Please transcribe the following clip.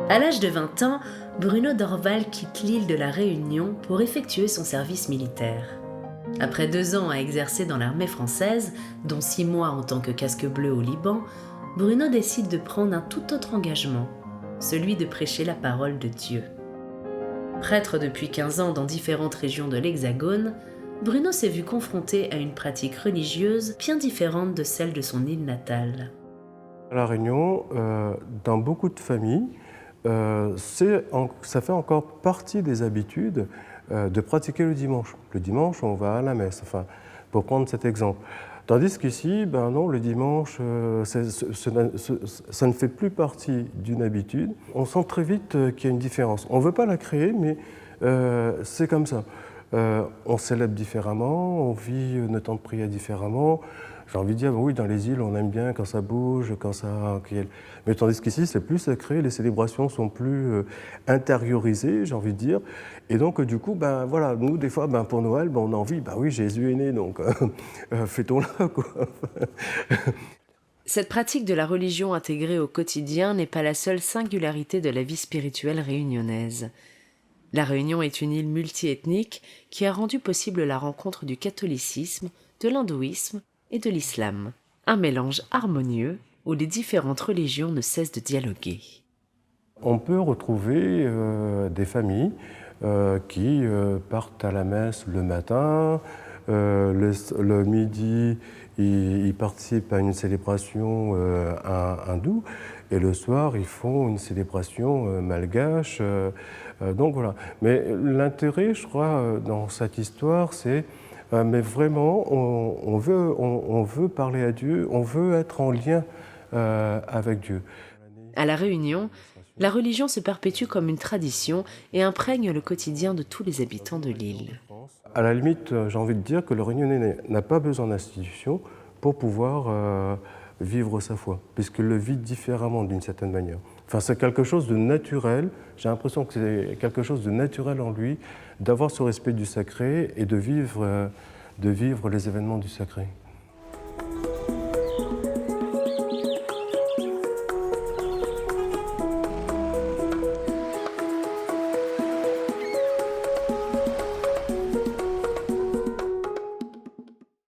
À l'âge de 20 ans, Bruno Dorval quitte l'île de la Réunion pour effectuer son service militaire. Après 2 ans à exercer dans l'armée française, dont 6 mois en tant que casque bleu au Liban, Bruno décide de prendre un tout autre engagement, celui de prêcher la parole de Dieu. Prêtre depuis 15 ans dans différentes régions de l'Hexagone, Bruno s'est vu confronté à une pratique religieuse bien différente de celle de son île natale. À La Réunion, dans beaucoup de familles, ça fait encore partie des habitudes de pratiquer le dimanche. Le dimanche, on va à la messe, enfin, pour prendre cet exemple. Tandis qu'ici, ben non, le dimanche, ça ne fait plus partie d'une habitude. On sent très vite qu'il y a une différence. On ne veut pas la créer, mais c'est comme ça. On célèbre différemment, on vit nos temps de prière différemment. J'ai envie de dire, oui, dans les îles, on aime bien quand ça bouge, quand ça... Mais tandis qu'ici, c'est plus sacré, les célébrations sont plus intériorisées, j'ai envie de dire. Et donc, du coup, ben, voilà, nous, des fois, ben, pour Noël, ben, on a envie, ben oui, Jésus est né, donc fêtons-le, quoi. Cette pratique de la religion intégrée au quotidien n'est pas la seule singularité de la vie spirituelle réunionnaise. La Réunion est une île multiethnique qui a rendu possible la rencontre du catholicisme, de l'hindouisme et de l'islam. Un mélange harmonieux où les différentes religions ne cessent de dialoguer. On peut retrouver des familles qui partent à la messe le matin, le midi, ils participent à une célébration hindoue, et le soir, ils font une célébration malgache. Donc voilà. Mais l'intérêt, je crois, dans cette histoire, c'est mais vraiment, on veut parler à Dieu, on veut être en lien avec Dieu. À La Réunion, la religion se perpétue comme une tradition et imprègne le quotidien de tous les habitants de l'île. À la limite, j'ai envie de dire que le Réunionnais n'a pas besoin d'institutions pour pouvoir vivre sa foi, puisqu'il le vit différemment d'une certaine manière. Enfin, c'est quelque chose de naturel, j'ai l'impression que c'est quelque chose de naturel en lui, d'avoir ce respect du sacré et de vivre les événements du sacré.